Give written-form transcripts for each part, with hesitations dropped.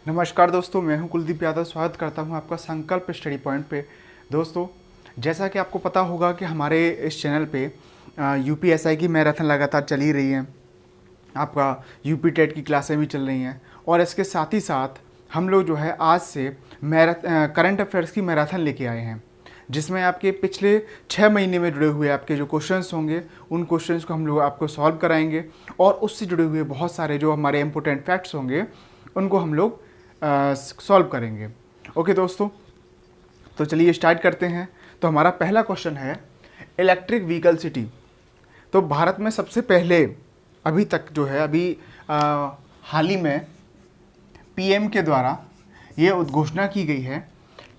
नमस्कार दोस्तों, मैं हूं कुलदीप यादव। स्वागत करता हूं आपका संकल्प स्टडी पॉइंट पे। दोस्तों, जैसा कि आपको पता होगा कि हमारे इस चैनल पे यूपीएसआई की मैराथन लगातार चली रही है। आपका यूपी टेट की क्लासें भी चल रही हैं और इसके साथ ही साथ हम लोग जो है आज से करंट अफेयर्स की मैराथन लेके आए हैं, जिसमें आपके पिछले 6 महीने में जुड़े हुए आपके जो क्वेश्चंस होंगे उन क्वेश्चंस को हम लोग आपको सॉल्व कराएंगे और उससे जुड़े हुए बहुत सारे जो हमारे इंपॉर्टेंट फैक्ट्स होंगे उनको हम लोग सॉल्व करेंगे। ओके दोस्तों, तो चलिए स्टार्ट करते हैं। तो हमारा पहला क्वेश्चन है इलेक्ट्रिक व्हीकल सिटी। तो भारत में सबसे पहले अभी तक जो है हाल ही में पीएम के द्वारा ये उद्घोषणा की गई है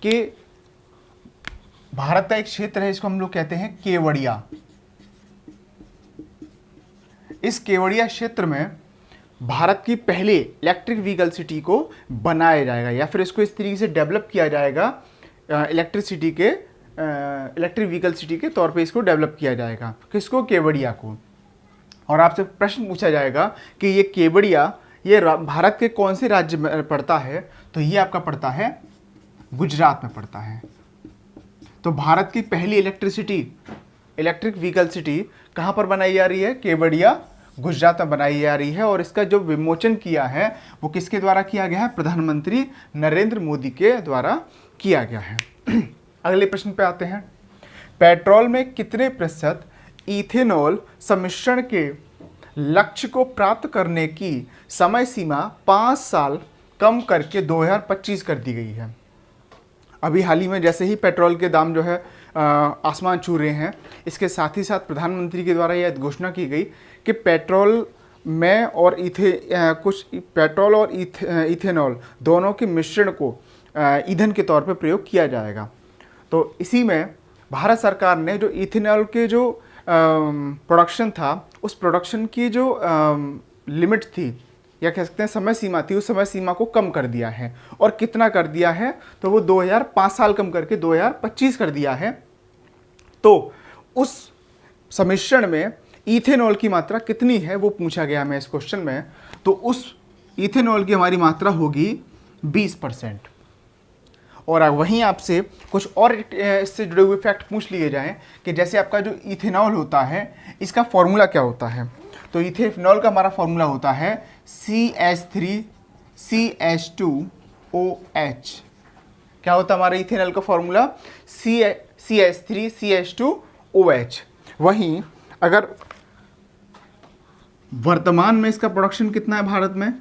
कि भारत का एक क्षेत्र है, इसको हम लोग कहते हैं केवड़िया। इस केवड़िया क्षेत्र में भारत की पहले इलेक्ट्रिक व्हीकल सिटी को बनाया जाएगा या फिर इसको इस तरीके से डेवलप किया जाएगा। इलेक्ट्रिक व्हीकल सिटी के तौर पे इसको डेवलप किया जाएगा। किसको? केवड़िया को। और आपसे प्रश्न पूछा जाएगा कि ये केवड़िया ये भारत के कौन से राज्य में पड़ता है? तो ये आपका पड़ता है गुजरात में पड़ता है। तो भारत की पहली इलेक्ट्रिक व्हीकल सिटी कहाँ पर बनाई जा रही है? केवड़िया, गुजरात में बनाई जा रही है। और इसका जो विमोचन किया है वो किसके द्वारा किया गया है? प्रधानमंत्री नरेंद्र मोदी के द्वारा किया गया है। अगले प्रश्न पे आते हैं। पेट्रोल में कितने प्रतिशत इथेनॉल सम्मिश्रण के लक्ष्य को प्राप्त करने की समय सीमा 5 साल कम करके 2025 कर दी गई है? अभी हाल ही में जैसे ही पेट्रोल के दाम जो है आसमान छू रहे हैं, इसके साथ ही साथ प्रधानमंत्री के द्वारा यह घोषणा की गई कि पेट्रोल और इथेनॉल दोनों के मिश्रण को ईंधन के तौर पर प्रयोग किया जाएगा। तो इसी में भारत सरकार ने जो इथेनॉल के जो प्रोडक्शन था, उस प्रोडक्शन की जो लिमिट थी या कह सकते हैं समय सीमा थी, उस समय सीमा को कम कर दिया है। और कितना कर दिया है? तो वो 5 साल कम करके 2025 कर दिया है। तो उस सम्मिश्रण में इथेनॉल की मात्रा कितनी है वो पूछा गया हमें इस क्वेश्चन में। तो उस इथेनॉल की हमारी मात्रा होगी 20%। और वहीं आपसे कुछ और इससे जुड़े हुए फैक्ट पूछ लिए जाएं कि जैसे आपका जो इथेनॉल होता है, इसका फॉर्मूला क्या होता है? तो इथेनॉल का हमारा फॉर्मूला होता है CH3CH2OH। क्या होता है हमारा इथेनॉल का फॉर्मूला? CH3CH2OH। वहीं अगर वर्तमान में इसका प्रोडक्शन कितना है भारत में?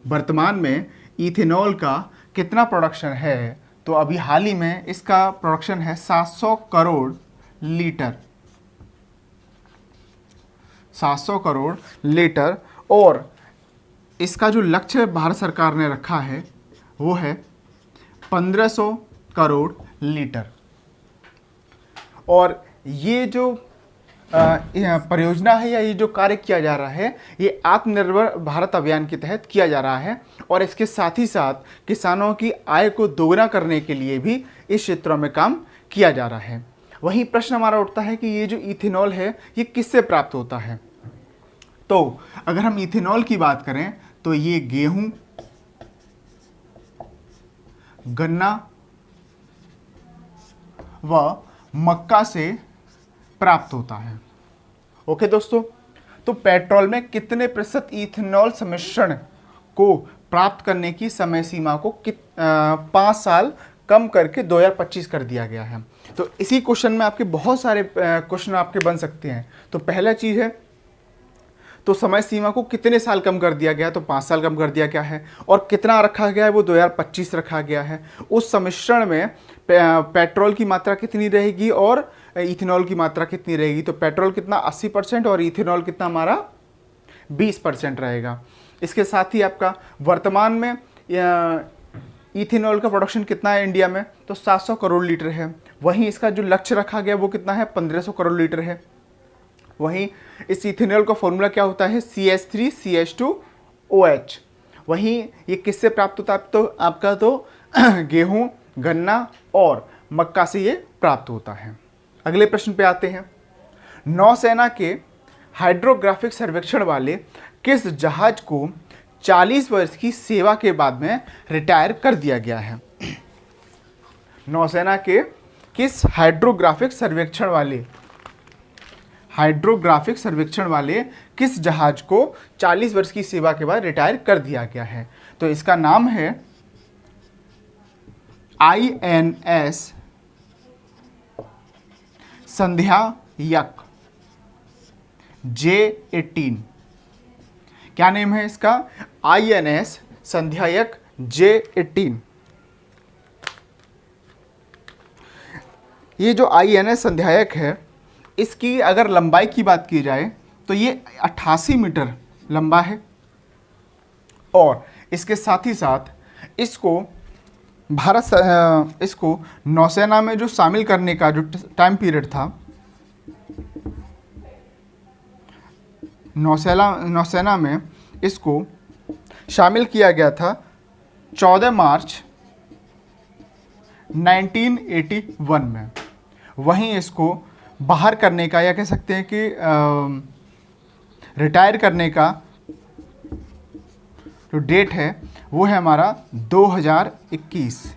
वर्तमान में इथेनॉल का कितना प्रोडक्शन है? तो अभी हाल ही में इसका प्रोडक्शन है 700 करोड़ लीटर। 700 करोड़ लीटर। और इसका जो लक्ष्य भारत सरकार ने रखा है वो है 1500 करोड़ लीटर। और ये जो परियोजना है या ये जो कार्य किया जा रहा है, ये आत्मनिर्भर भारत अभियान के तहत किया जा रहा है। और इसके साथ ही साथ किसानों की आय को दोगुना करने के लिए भी इस क्षेत्रों में काम किया जा रहा है। वहीं प्रश्न हमारा उठता है कि ये जो इथेनॉल है ये किससे प्राप्त होता है? तो अगर हम इथेनॉल की बात करें तो ये गेहूं, गन्ना व मक्का से प्राप्त होता है। ओके दोस्तों, तो पेट्रोल में कितने प्रतिशत इथेनॉल सम्मिश्रण को प्राप्त करने की समय सीमा को 5 साल कम करके 2025 कर दिया गया है। तो इसी क्वेश्चन में आपके बहुत सारे क्वेश्चन आपके बन सकते हैं। तो पहला चीज़ है, तो समय सीमा को कितने साल कम कर दिया गया? तो 5 साल कम कर दिया गया है। और कितना रखा गया है? वो 2025 रखा गया है। उस सम्मिश्रण में पेट्रोल की मात्रा कितनी रहेगी और इथेनॉल की मात्रा कितनी रहेगी? तो पेट्रोल कितना 80% और इथेनॉल कितना हमारा 20% रहेगा। इसके साथ ही आपका वर्तमान में इथेनॉल का प्रोडक्शन कितना है इंडिया में? तो 700 करोड़ लीटर है। वहीं इसका जो लक्ष्य रखा गया वो कितना है? 1500 करोड़ लीटर है। वहीं इस इथेनॉल का फॉर्मूला क्या होता है? CH3CH2OH। वहीं ये किससे प्राप्त होता है? तो आपका गेहूं, गन्ना और मक्का से ये प्राप्त होता है। अगले प्रश्न पे आते हैं। नौसेना के हाइड्रोग्राफिक सर्वेक्षण वाले किस जहाज को 40 वर्ष की सेवा के बाद में रिटायर कर दिया गया है। नौसेना के किस हाइड्रोग्राफिक सर्वेक्षण वाले किस जहाज को 40 वर्ष की सेवा के बाद रिटायर कर दिया गया है? तो इसका नाम है INS संध्यायक J18। क्या नेम है इसका? INS संध्यायक J18। ये जो INS संध्यायक है, इसकी अगर लंबाई की बात की जाए तो ये 88 मीटर लंबा है, और इसके साथ ही साथ इसको इसको नौसेना में जो शामिल करने का जो टाइम पीरियड था, नौसेना में इसको शामिल किया गया था 14 मार्च 1981 में। वहीं इसको बाहर करने का, या कह सकते हैं कि रिटायर करने का जो डेट है वो है हमारा 2021,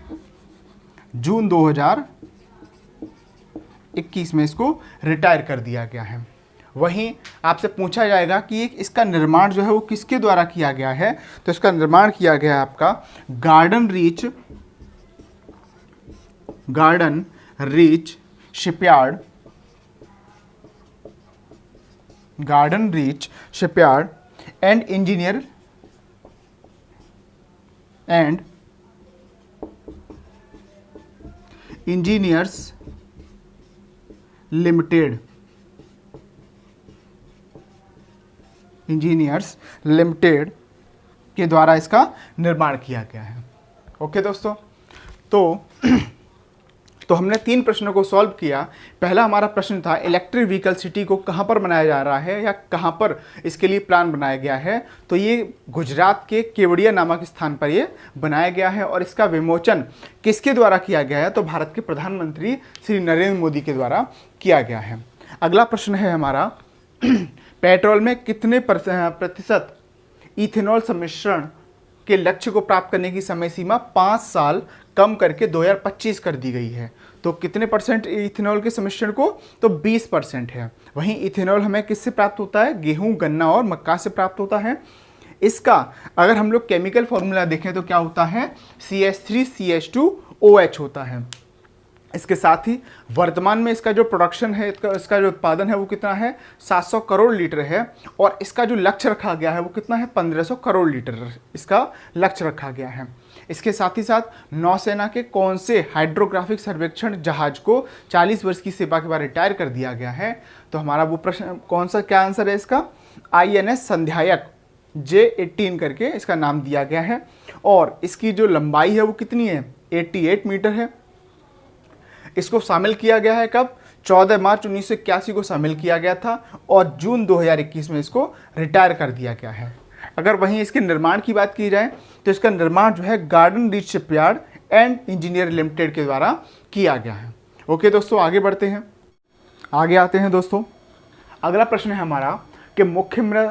जून 2021 में इसको रिटायर कर दिया गया है। वहीं आपसे पूछा जाएगा कि इसका निर्माण जो है वो किसके द्वारा किया गया है? तो इसका निर्माण किया गया है आपका garden reach shipyard and engineers limited के द्वारा इसका निर्माण किया गया है। ओके दोस्तों, तो हमने 3 प्रश्नों को सॉल्व किया। पहला हमारा प्रश्न था इलेक्ट्रिक व्हीकल सिटी को कहाँ पर बनाया जा रहा है या कहाँ पर इसके लिए प्लान बनाया गया है? तो ये गुजरात के केवड़िया नामक स्थान पर ये बनाया गया है, और इसका विमोचन किसके द्वारा किया गया है? तो भारत के प्रधानमंत्री श्री नरेंद्र मोदी के द्वारा किया गया है। अगला प्रश्न है हमारा पेट्रोल में कितने प्रतिशत इथेनॉल सम्मिश्रण के लक्ष्य को प्राप्त करने की समय सीमा 5 साल कम करके 2025 कर दी गई है? तो कितने परसेंट इथेनॉल के सम्मिश्रण को? तो 20% है। वहीं इथेनॉल हमें किससे प्राप्त होता है? गेहूं, गन्ना और मक्का से प्राप्त होता है। इसका अगर हम लोग केमिकल फॉर्मूला देखें तो क्या होता है? CH3CH2OH होता है। इसके साथ ही वर्तमान में इसका जो प्रोडक्शन है, इसका जो उत्पादन है वो कितना है? 700 करोड़ लीटर है, और इसका जो लक्ष्य रखा गया है वो कितना है? 1500 करोड़ लीटर इसका लक्ष्य रखा गया है। इसके साथ ही साथ नौसेना के कौन से हाइड्रोग्राफिक सर्वेक्षण जहाज को 40 वर्ष की सेवा के बाद रिटायर कर दिया गया है? तो हमारा वो प्रश्न कौन सा, क्या आंसर है इसका? INS संध्यायक J18 करके इसका नाम दिया गया है, और इसकी जो लंबाई है वो कितनी है? 88 मीटर है। इसको शामिल किया गया है कब? 14 मार्च 1981 को शामिल किया गया था, और जून 2021 में इसको रिटायर कर दिया गया है। अगर वहीं इसके निर्माण की बात की जाए तो इसका निर्माण जो है garden reach shipyard and engineer limited के द्वारा किया गया है। ओके दोस्तों, आगे बढ़ते हैं, आगे आते हैं दोस्तों। अगला प्रश्न है हमारा कि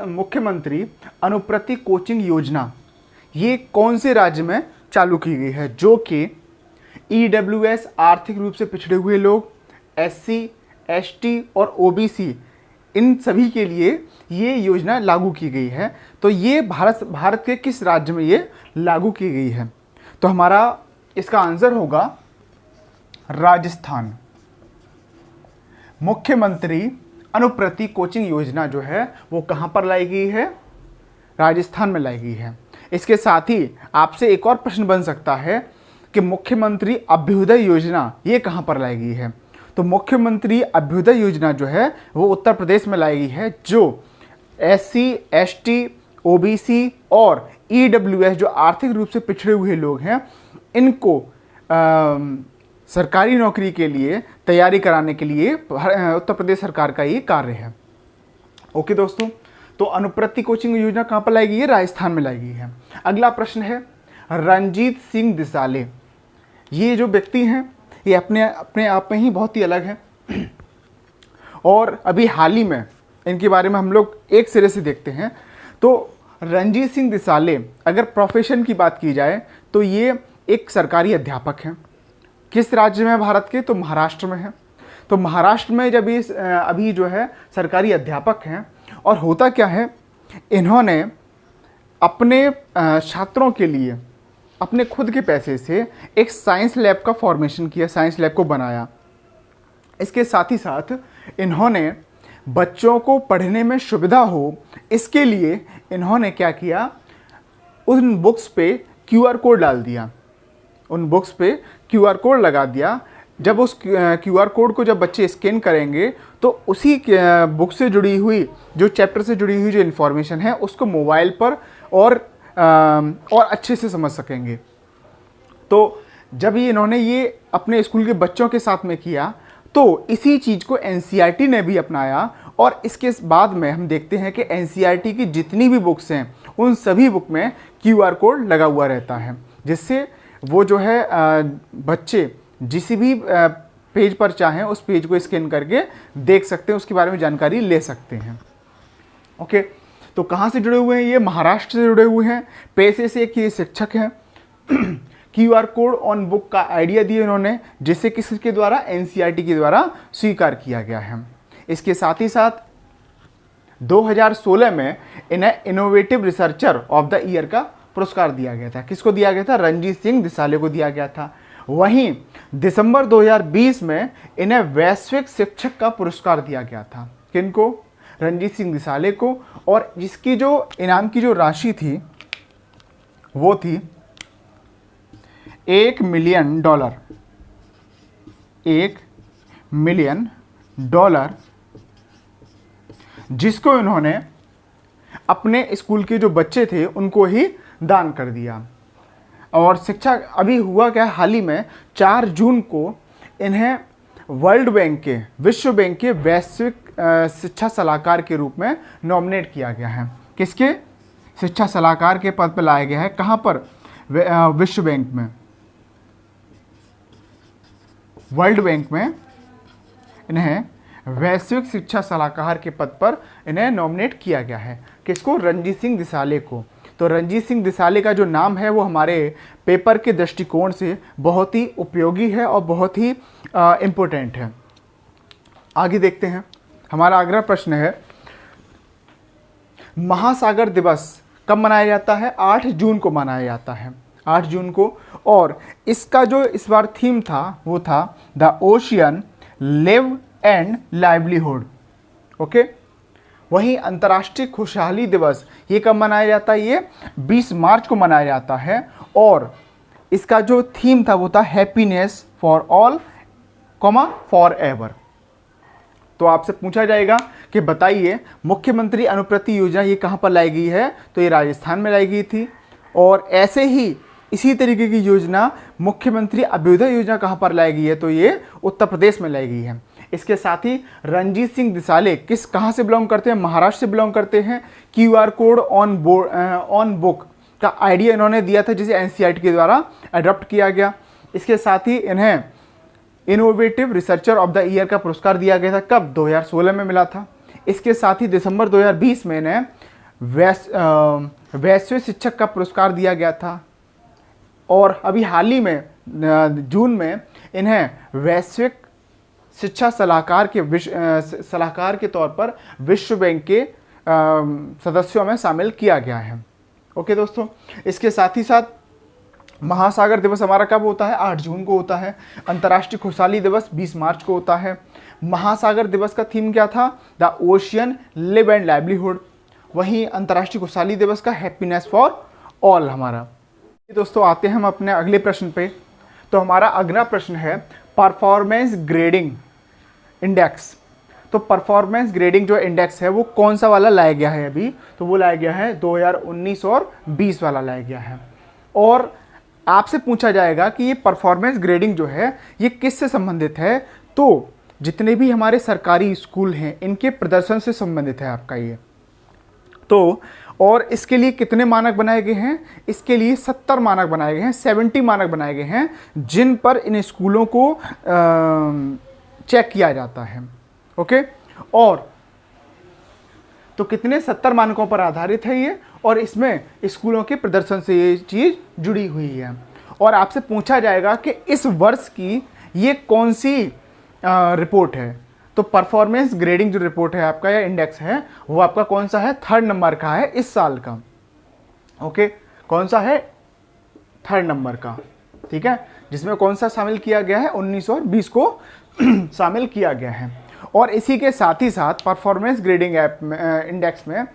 मुख्यमंत्री अनुप्रति कोचिंग योजना ये कौन से राज्य में चालू की गई है? जो कि EWS आर्थिक रूप से पिछड़े हुए लोग, SC, ST और OBC, इन सभी के लिए ये योजना लागू की गई है। तो ये भारत के किस राज्य में ये लागू की गई है? तो हमारा इसका आंसर होगा राजस्थान। मुख्यमंत्री अनुप्रति कोचिंग योजना जो है वो कहाँ पर लाई गई है? राजस्थान में लाई गई है। इसके साथ ही आपसे एक और प्रश्न बन सकता है कि मुख्यमंत्री अभ्युदय योजना ये कहाँ पर लाई गई है? तो मुख्यमंत्री अभ्युदय योजना जो है वो उत्तर प्रदेश में लाई गई है, जो SC, ST, OBC और EWS जो आर्थिक रूप से पिछड़े हुए लोग हैं, इनको सरकारी नौकरी के लिए तैयारी कराने के लिए उत्तर प्रदेश सरकार का ये कार्य है। ओके दोस्तों, तो अनुप्रति कोचिंग योजना कहाँ पर लाई गई है? राजस्थान में लाई गई है। अगला प्रश्न है रणजीत सिंह दिसाले। ये जो व्यक्ति हैं ये अपने आप में ही बहुत ही अलग हैं, और अभी हाल ही में इनके बारे में हम लोग एक सिरे से देखते हैं। तो रणजीत सिंह दिसाले, अगर प्रोफेशन की बात की जाए तो ये एक सरकारी अध्यापक हैं। किस राज्य में है भारत के? तो महाराष्ट्र में है। तो महाराष्ट्र में जब ये अभी जो है सरकारी अध्यापक हैं, और होता क्या है, इन्होंने अपने छात्रों के लिए अपने खुद के पैसे से एक साइंस लैब का फॉर्मेशन किया, साइंस लैब को बनाया। इसके साथ ही साथ इन्होंने बच्चों को पढ़ने में सुविधा हो, इसके लिए इन्होंने क्या किया, उन बुक्स पे क्यूआर कोड डाल दिया, उन बुक्स पे क्यूआर कोड लगा दिया। जब उस क्यूआर कोड को जब बच्चे स्कैन करेंगे तो उसी बुक से जुड़ी हुई, जो चैप्टर से जुड़ी हुई जो इन्फॉर्मेशन है उसको मोबाइल पर और अच्छे से समझ सकेंगे। तो जब इन्होंने ये अपने स्कूल के बच्चों के साथ में किया तो इसी चीज़ को एनसीईआरटी ने भी अपनाया, और इसके बाद में हम देखते हैं कि एनसीईआरटी की जितनी भी बुक्स हैं उन सभी बुक में क्यूआर कोड लगा हुआ रहता है, जिससे वो जो है बच्चे जिस भी पेज पर चाहें उस पेज को स्कैन करके देख सकते हैं, उसके बारे में जानकारी ले सकते हैं। ओके, तो कहाँ से जुड़े हुए हैं ये? महाराष्ट्र से जुड़े हुए हैं। पैसे से एक ये शिक्षक हैं। क्यूआर कोड ऑन बुक का आइडिया दिया इन्होंने, जिसे किसके द्वारा? एनसीईआरटी के द्वारा स्वीकार किया गया है। इसके साथ ही साथ 2016 में इन्हें innovative researcher of the year का पुरस्कार दिया गया था। किसको दिया गया था? रणजीत सिंह दिसाले को दिया गया था। वहीं दिसंबर 2020 में इन्हें वैश्विक शिक्षक का पुरस्कार दिया गया था। किनको? रणजीत सिंह दिसाले को। और जिसकी जो इनाम की जो राशि थी वो थी $1 मिलियन। $1 मिलियन, जिसको इन्होंने अपने स्कूल के जो बच्चे थे उनको ही दान कर दिया। और शिक्षा अभी हुआ क्या, हाल ही में 4 जून को इन्हें वर्ल्ड बैंक के, विश्व बैंक के वैश्विक शिक्षा सलाहकार के रूप में नॉमिनेट किया गया है। किसके? शिक्षा सलाहकार के पद पर लाया गया है। कहाँ पर? विश्व बैंक में, वर्ल्ड बैंक में इन्हें वैश्विक शिक्षा सलाहकार के पद पर इन्हें नॉमिनेट किया गया है। किसको? रणजीत सिंह दिसाले को। तो रणजीत सिंह दिसाले का जो नाम है वो हमारे पेपर के दृष्टिकोण से बहुत ही उपयोगी है और बहुत ही इम्पोर्टेंट है। आगे देखते हैं। हमारा अगला प्रश्न है, महासागर दिवस कब मनाया जाता है? 8 जून को मनाया जाता है, 8 जून को। और इसका जो इस बार थीम था वो था the ocean live and livelihood. Okay, वहीं अंतर्राष्ट्रीय खुशहाली दिवस ये कब मनाया जाता है? ये 20 मार्च को मनाया जाता है। और इसका जो थीम था वो था happiness for all, for ever. तो आपसे पूछा जाएगा कि बताइए मुख्यमंत्री अनुप्रति योजना ये कहाँ पर लाई गई है? तो ये राजस्थान में लाई गई थी। और ऐसे ही इसी तरीके की योजना मुख्यमंत्री अभ्युदय योजना कहाँ पर लाई गई है? तो ये उत्तर प्रदेश में लाई गई है। इसके साथ ही रणजीत सिंह दिसाले कहाँ से बिलोंग करते हैं? महाराष्ट्र से बिलोंग करते हैं। क्यूआर कोड ऑन बुक का आइडिया इन्होंने दिया था, जिसे एनसीईआरटी के द्वारा अडॉप्ट किया गया। इसके साथ ही इन्हें innovative researcher of the year का पुरस्कार दिया गया था। कब? 2016 में मिला था। इसके साथ ही दिसंबर 2020 में इन्हें वैश्विक शिक्षक का पुरस्कार दिया गया था। और अभी हाल ही में जून में इन्हें वैश्विक शिक्षा सलाहकार के तौर पर विश्व बैंक के सदस्यों में शामिल किया गया है। ओके दोस्तों, इसके साथ ही साथ महासागर दिवस हमारा कब होता है? 8 जून को होता है। अंतर्राष्ट्रीय खुशहाली दिवस 20 मार्च को होता है। महासागर दिवस का थीम क्या था? The ocean live and livelihood. वहीं अंतर्राष्ट्रीय खुशहाली दिवस का हैप्पीनेस फॉर ऑल हमारा। दोस्तों आते हैं हम अपने अगले प्रश्न पे। तो हमारा अगला प्रश्न है परफॉर्मेंस ग्रेडिंग इंडेक्स। तो परफॉर्मेंस ग्रेडिंग जो इंडेक्स है वो कौन सा वाला लाया गया है अभी? तो वो लाया गया है 2019 और 20 वाला लाया गया है। और आपसे पूछा जाएगा कि ये परफॉर्मेंस ग्रेडिंग जो है ये किससे संबंधित है? तो जितने भी हमारे सरकारी स्कूल हैं इनके प्रदर्शन से संबंधित है आपका ये। तो और इसके लिए कितने मानक बनाए गए हैं? इसके लिए 70 मानक बनाए गए हैं, 70 मानक बनाए गए हैं, जिन पर इन स्कूलों को चेक किया जाता है। ओके, और तो कितने 70 मानकों पर आधारित है ये, और इसमें स्कूलों के प्रदर्शन से ये चीज़ जुड़ी हुई है। और आपसे पूछा जाएगा कि इस वर्ष की ये कौन सी रिपोर्ट है, तो परफॉर्मेंस ग्रेडिंग जो रिपोर्ट है आपका या इंडेक्स है वो आपका कौन सा है, 3rd नंबर का है इस साल का। ओके, कौन सा है, 3rd नंबर का, ठीक है, जिसमें कौन सा शामिल किया गया है, 19 और 20 को शामिल किया गया है। और इसी के साथ ही साथ परफॉर्मेंस ग्रेडिंग ऐप में इंडेक्स में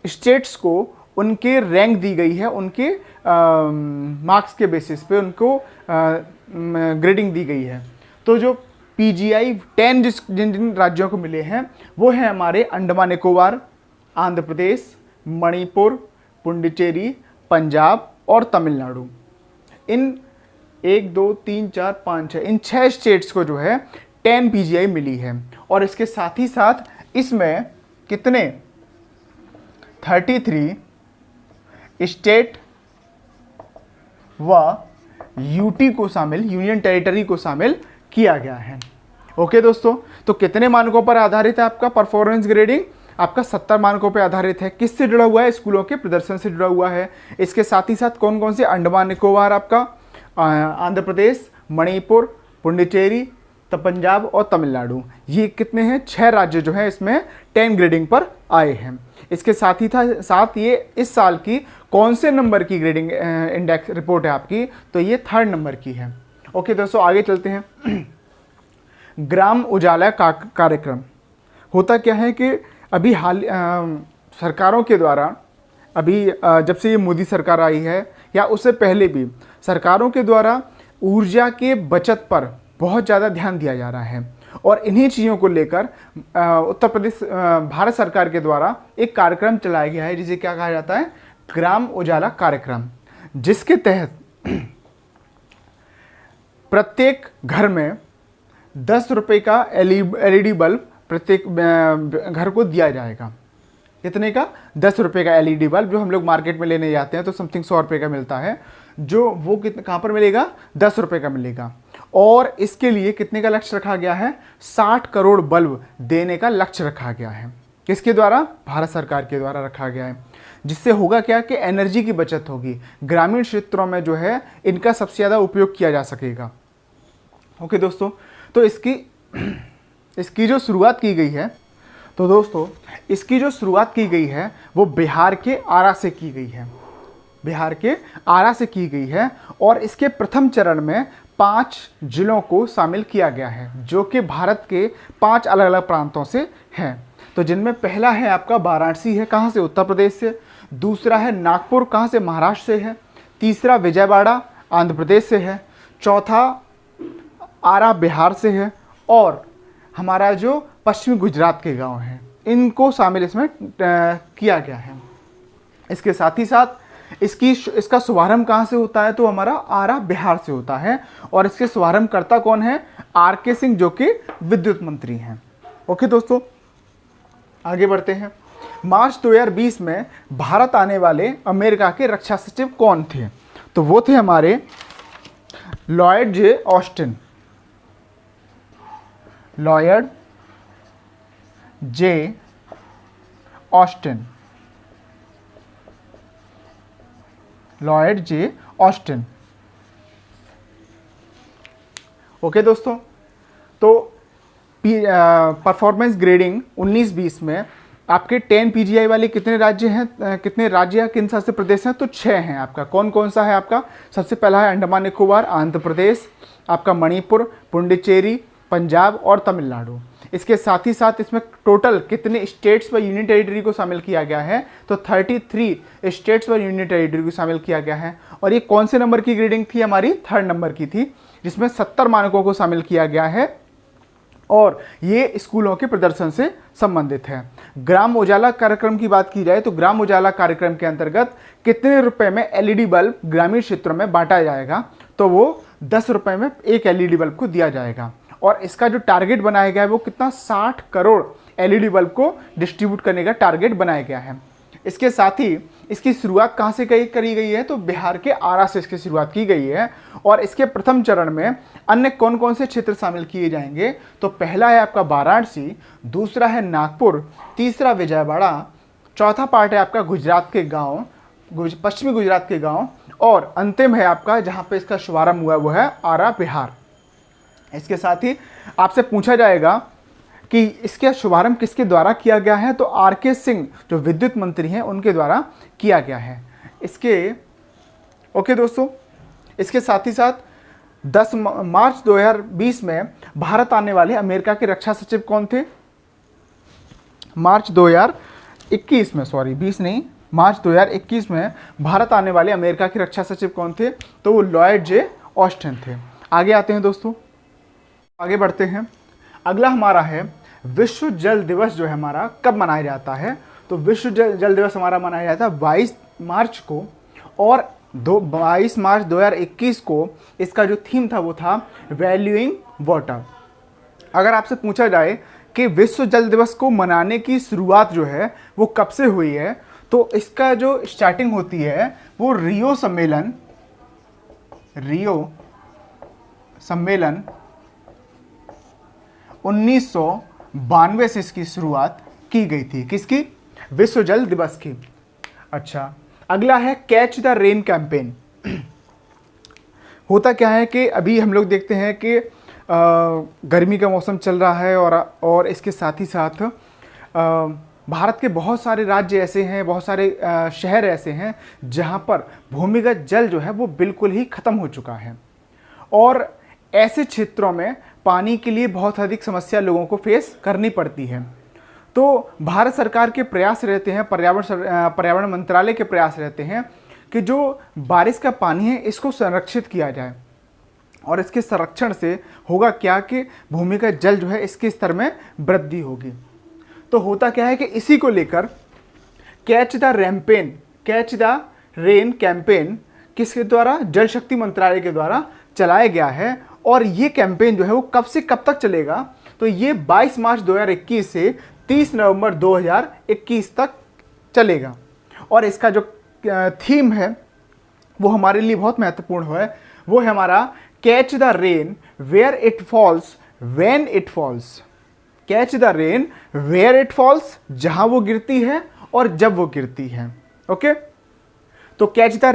स्टेट्स को उनके रैंक दी गई है, उनके मार्क्स के बेसिस पे उनको ग्रेडिंग दी गई है। तो जो PGI 10 जिन जिन राज्यों को मिले हैं वो है हमारे अंडमान निकोबार, आंध्र प्रदेश, मणिपुर, पुडुचेरी, पंजाब और तमिलनाडु। इन 1 2 3 4 5 6 इन 6 स्टेट्स को जो है 10 PGI मिली है। और इसके साथ ही साथ इसमें कितने 33 स्टेट व यूटी को शामिल, यूनियन टेरिटरी को शामिल किया गया है। ओके दोस्तों, तो कितने मानकों पर आधारित है आपका परफॉर्मेंस ग्रेडिंग, आपका 70 मानकों पर आधारित है। किससे जुड़ा हुआ है, स्कूलों के प्रदर्शन से जुड़ा हुआ है। इसके साथ ही साथ कौन कौन से, अंडमान निकोबार आपका, आंध्र प्रदेश, मणिपुर, पुडुचेरी, पंजाब और तमिलनाडु, ये कितने हैं, 6 राज्य जो है इसमें 10 ग्रेडिंग पर आए हैं। इसके साथ ही साथ ये इस साल की कौन से नंबर की ग्रेडिंग इंडेक्स रिपोर्ट है आपकी, तो ये 3rd नंबर की है। ओके दोस्तों, आगे चलते हैं। ग्राम उजाला कार्यक्रम होता क्या है कि अभी हाल सरकारों के द्वारा, अभी जब से ये मोदी सरकार आई है या उससे पहले भी सरकारों के द्वारा ऊर्जा के बचत पर बहुत ज़्यादा ध्यान दिया जा रहा है। और इन्हीं चीज़ों को लेकर उत्तर प्रदेश भारत सरकार के द्वारा एक कार्यक्रम चलाया गया है जिसे क्या कहा जाता है, ग्राम उजाला कार्यक्रम, जिसके तहत प्रत्येक घर में 10 रुपये का LED बल्ब प्रत्येक घर को दिया जाएगा। कितने का, 10 रुपये का LED बल्ब, जो हम लोग मार्केट में लेने जाते हैं तो समथिंग 100 रुपये का मिलता है, जो वो कहाँ पर मिलेगा, 10 रुपये का मिलेगा। और इसके लिए कितने का लक्ष्य रखा गया है, 60 करोड़ बल्ब देने का लक्ष्य रखा गया है। किसके द्वारा, भारत सरकार के द्वारा रखा गया है। जिससे होगा क्या कि एनर्जी की बचत होगी, ग्रामीण क्षेत्रों में जो है इनका सबसे ज़्यादा उपयोग किया जा सकेगा। ओके दोस्तों, तो इसकी जो शुरुआत की गई है, तो दोस्तों इसकी जो शुरुआत की गई है वो बिहार के आरा से की गई है, बिहार के आरा से की गई है। और इसके प्रथम चरण में 5 जिलों को शामिल किया गया है, जो कि भारत के 5 अलग अलग प्रांतों से हैं। तो जिनमें पहला है आपका वाराणसी है, कहाँ से, उत्तर प्रदेश से। दूसरा है नागपुर, कहाँ से, महाराष्ट्र से है। तीसरा विजयवाड़ा आंध्र प्रदेश से है। चौथा आरा बिहार से है। और हमारा जो पश्चिमी गुजरात के गांव हैं, इनको शामिल इसमें किया गया है। इसके साथ ही साथ इसका शुभारंभ कहाँ से होता है, तो हमारा आरा बिहार से होता है। और इसके शुभारंभकर्ता कौन है, RK सिंह, जो कि विद्युत मंत्री हैं। ओके दोस्तों, आगे बढ़ते हैं। मार्च 2020 में भारत आने वाले अमेरिका के रक्षा सचिव कौन थे, तो वो थे हमारे लॉयड जे ऑस्टिन, लॉयड जे ऑस्टिन, लॉयड जे ऑस्टिन। ओके दोस्तों, तो परफॉर्मेंस ग्रेडिंग 19-20 में आपके 10 PGI वाले कितने राज्य हैं, कितने राज्य या किन शासित प्रदेश हैं, तो 6 हैं आपका। कौन कौन सा है आपका, सबसे पहला है अंडमान निकोबार, आंध्र प्रदेश, आपका मणिपुर, पुडुचेरी, पंजाब और तमिलनाडु। इसके साथ ही साथ इसमें टोटल कितने स्टेट्स व यूनियन टेरिटरी को शामिल किया गया है, तो 33 स्टेट्स व यूनियन टेरिटरी को शामिल किया गया है। और ये कौन से नंबर की ग्रेडिंग थी, हमारी 3rd नंबर की थी, जिसमें 70 मानकों को शामिल किया गया है। और ये स्कूलों के प्रदर्शन से संबंधित है। ग्राम उजाला कार्यक्रम की बात की जाए तो ग्राम उजाला कार्यक्रम के अंतर्गत कितने रुपए में LED बल्ब ग्रामीण क्षेत्रों में बांटा जाएगा, तो वो 10 रुपए में एक LED बल्ब को दिया जाएगा। और इसका जो टारगेट बनाया गया है वो कितना, 60 करोड़ LED बल्ब को डिस्ट्रीब्यूट करने का टारगेट बनाया गया है। इसके साथ ही इसकी शुरुआत कहाँ से करी गई है, तो बिहार के आरा से इसकी शुरुआत की गई है। और इसके प्रथम चरण में अन्य कौन कौन से क्षेत्र शामिल किए जाएंगे, तो पहला है आपका वाराणसी, दूसरा है नागपुर, तीसरा विजयवाड़ा, चौथा पार्ट है आपका गुजरात के गांव, पश्चिमी गुजरात के गांव, और अंतिम है आपका जहां पे इसका शुभारंभ हुआ वो है आरा बिहार। इसके साथ ही आपसे पूछा जाएगा कि इसका शुभारंभ किसके द्वारा किया गया है, तो आर.के. सिंह जो विद्युत मंत्री हैं उनके द्वारा किया गया है। ओके दोस्तों, इसके साथ ही साथ 10 मार्च 2020 में भारत आने वाले अमेरिका के रक्षा सचिव कौन थे? मार्च 2021 में, सॉरी 20 नहीं, मार्च 2021 में भारत आने वाले अमेरिका के रक्षा सचिव कौन थे? तो वो लॉयड जे ऑस्टिन थे। आगे आते हैं दोस्तों, आगे बढ़ते हैं। अगला हमारा है विश्व जल दिवस जो है हमारा कब मनाया जाता है? तो विश्व जल दिवस हमारा मनाया जाता है 22 मार्च को, और 22 मार्च 2021 को इसका जो थीम था वो था वैल्यूइंग वाटर। अगर आपसे पूछा जाए कि विश्व जल दिवस को मनाने की शुरुआत जो है वो कब से हुई है, तो इसका जो स्टार्टिंग होती है वो रियो सम्मेलन 1992 से इसकी शुरुआत की गई थी। किसकी? विश्व जल दिवस की। अच्छा, अगला है कैच द रेन कैंपेन। होता क्या है कि अभी हम लोग देखते हैं कि गर्मी का मौसम चल रहा है, और इसके साथ ही साथ भारत के बहुत सारे राज्य ऐसे हैं, बहुत सारे शहर ऐसे हैं जहां पर भूमिगत जल जो है वो बिल्कुल ही ख़त्म हो चुका है, और ऐसे क्षेत्रों में पानी के लिए बहुत अधिक समस्या लोगों को फेस करनी पड़ती है। तो भारत सरकार के प्रयास रहते हैं, पर्यावरण मंत्रालय के प्रयास रहते हैं कि जो बारिश का पानी है इसको संरक्षित किया जाए, और इसके संरक्षण से होगा क्या कि भूमि का जल जो है इसके स्तर में वृद्धि होगी। तो होता क्या है कि इसी को लेकर कैच द रेन कैंपेन किसके द्वारा? जल शक्ति मंत्रालय के द्वारा चलाया गया है। और ये कैंपेन जो है वो कब से कब तक चलेगा? तो ये 22 मार्च 2021 से 30 नवंबर 2021 तक चलेगा। और इसका जो थीम है वो हमारे लिए बहुत महत्वपूर्ण है, वो है हमारा catch the rain where it falls when it falls. Catch the rain where it falls, जहां वो गिरती है और जब वो गिरती है। ओके, तो कैच द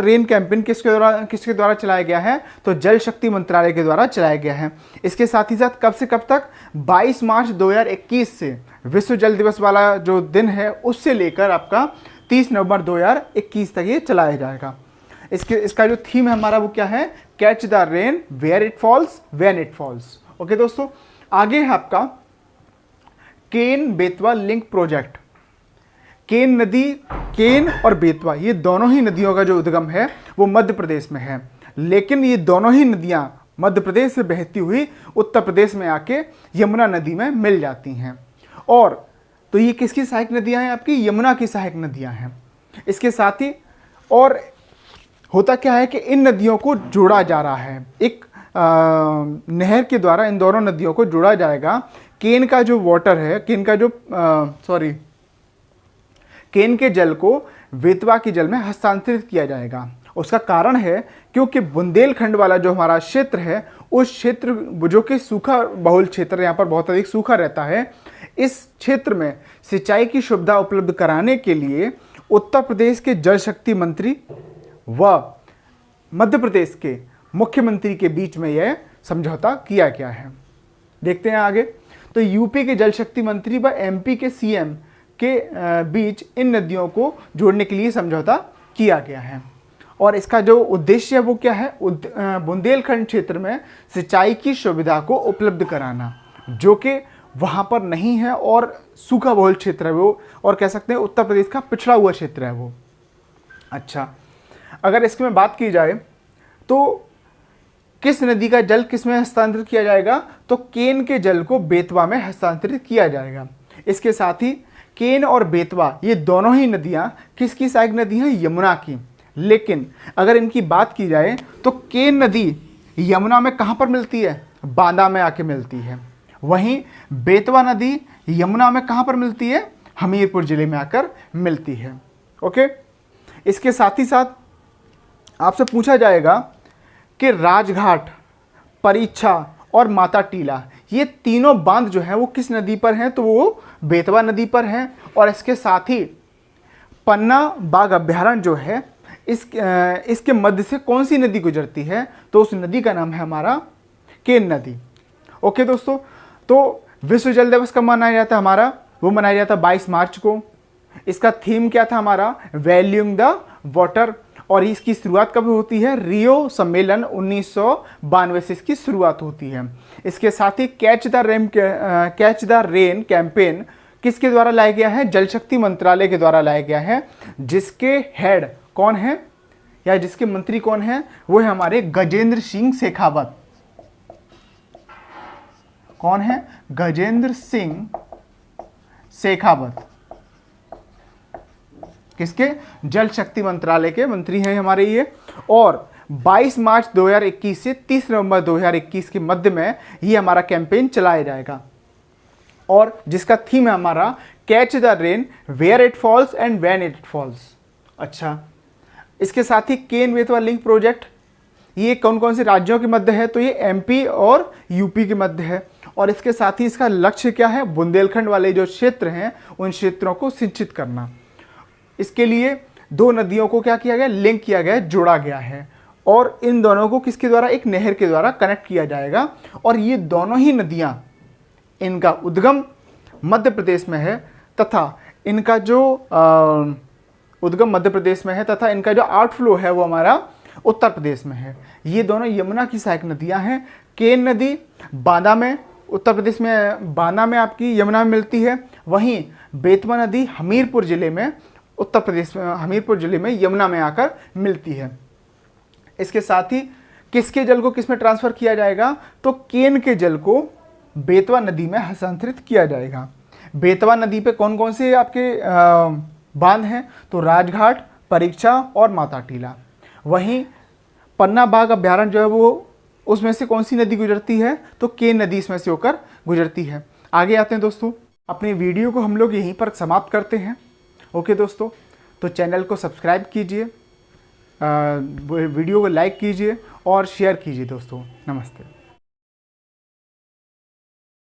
रेन कैंपेन किसके द्वारा चलाया गया है? तो जल शक्ति मंत्रालय के द्वारा चलाया गया है। इसके साथ ही साथ कब से कब तक? 22 मार्च 2021 से विश्व जल दिवस वाला जो दिन है उससे लेकर आपका 30 नवंबर 2021 तक ये चलाया जाएगा। इसका जो थीम है हमारा वो क्या है? Catch the rain where it falls when it falls. Okay दोस्तों, आगे है आपका केन बेतवा लिंक प्रोजेक्ट। केन और बेतवा ये दोनों ही नदियों का जो उद्गम है वो मध्य प्रदेश में है, लेकिन ये दोनों ही नदियां मध्य प्रदेश से बहती हुई उत्तर प्रदेश में आके यमुना नदी में मिल जाती हैं। और तो ये किसकी सहायक नदियां हैं? आपकी यमुना की सहायक नदियां हैं। इसके साथ ही और होता क्या है कि इन नदियों को जोड़ा जा रहा है, एक नहर के द्वारा इन दोनों नदियों को जोड़ा जाएगा। केन का जो वाटर है, केन के जल को बेतवा के जल में हस्तांतरित किया जाएगा। उसका कारण है क्योंकि बुंदेलखंड वाला जो हमारा क्षेत्र है, उस क्षेत्र जो कि सूखा बहुल क्षेत्र, यहाँ पर बहुत अधिक सूखा रहता है, इस क्षेत्र में सिंचाई की सुविधा उपलब्ध कराने के लिए उत्तर प्रदेश के जल शक्ति मंत्री व मध्य प्रदेश के मुख्यमंत्री के बीच में यह समझौता किया गया है। देखते हैं आगे। तो यूपी के जल शक्ति मंत्री व एमपी के सीएम के बीच इन नदियों को जोड़ने के लिए समझौता किया गया है। और इसका जो उद्देश्य है वो क्या है? बुंदेलखंड क्षेत्र में सिंचाई की सुविधा को उपलब्ध कराना, जो कि वहाँ पर नहीं है और सूखा बहुल क्षेत्र है वो, और कह सकते हैं उत्तर प्रदेश का पिछड़ा हुआ क्षेत्र है वो। अच्छा, अगर इसकी में बात की जाए तो किस नदी का जल किस में हस्तांतरित किया जाएगा? तो केन के जल को बेतवा में हस्तांतरित किया जाएगा। इसके साथ ही केन और बेतवा ये दोनों ही नदियां किसकी सहायक नदी हैं? यमुना की। लेकिन अगर इनकी बात की जाए तो केन नदी यमुना में कहाँ पर मिलती है? बांदा में आके मिलती है। वहीं बेतवा नदी यमुना में कहाँ पर मिलती है? हमीरपुर जिले में आकर मिलती है। ओके, इसके साथ ही साथ आपसे पूछा जाएगा कि राजघाट, परीक्षा और माता टीला, ये तीनों बांध जो है वो किस नदी पर हैं? तो वो बेतवा नदी पर हैं। और इसके साथ ही पन्ना बाघ अभ्यारण्य जो है इसके मध्य से कौन सी नदी गुजरती है? तो उस नदी का नाम है हमारा केन नदी। ओके दोस्तों, तो विश्व जल दिवस कब मनाया जाता है हमारा? वो मनाया जाता है 22 मार्च को। इसका थीम क्या था हमारा? Valuing the water. और इसकी शुरुआत कब होती है? रियो सम्मेलन 1992 से इसकी शुरुआत होती है। इसके साथ ही कैच द रेन कैंपेन किसके द्वारा लाया गया है? जल शक्ति मंत्रालय के द्वारा लाया गया है, जिसके हेड कौन है या जिसके मंत्री कौन है? वो है हमारे गजेंद्र सिंह शेखावत। कौन है? गजेंद्र सिंह शेखावत। किसके? जल शक्ति मंत्रालय के मंत्री हैं हमारे ये। और 22 मार्च 2021 से 30 नवंबर 2021 के मध्य में ये हमारा कैंपेन चलाया जाएगा, और जिसका थीम है हमारा catch the rain where it falls and when it falls. अच्छा, इसके साथ ही केन बेतवा लिंक प्रोजेक्ट, ये कौन कौन से राज्यों के मध्य है? तो ये एमपी और यूपी के मध्य है। और इसके साथ ही इसका लक्ष्य क्या है? बुंदेलखंड वाले जो क्षेत्र हैं उन क्षेत्रों को सिंचित करना। इसके लिए दो नदियों को क्या किया गया? लिंक किया गया, जोड़ा गया है। और इन दोनों को किसके द्वारा? एक नहर के द्वारा कनेक्ट किया जाएगा। और ये दोनों ही नदियां, इनका उद्गम मध्य प्रदेश में है तथा इनका जो उद्गम मध्य प्रदेश में है तथा इनका जो आउटफ्लो है वो हमारा उत्तर प्रदेश में है। ये दोनों यमुना की सहायक नदियां हैं। केन नदी बांदा में, उत्तर प्रदेश में बांदा में आपकी यमुना में मिलती है। वहीं बेतवा नदी हमीरपुर जिले में, उत्तर प्रदेश में हमीरपुर जिले में यमुना में आकर मिलती है। इसके साथ ही किसके जल को किस में ट्रांसफर किया जाएगा? तो केन के जल को बेतवा नदी में हस्तांतरित किया जाएगा। बेतवा नदी पे कौन कौन से आपके बांध हैं? तो राजघाट, परीक्षा और माता टीला। वहीं पन्ना बाघ अभ्यारण्य जो है वो, उसमें से कौन सी नदी गुजरती है? तो केन नदी इसमें से होकर गुजरती है। आगे आते हैं दोस्तों, अपनी वीडियो को हम लोग यहीं पर समाप्त करते हैं। ओके दोस्तों, तो चैनल को सब्सक्राइब कीजिए, वीडियो को लाइक कीजिए और शेयर कीजिए दोस्तों। नमस्ते।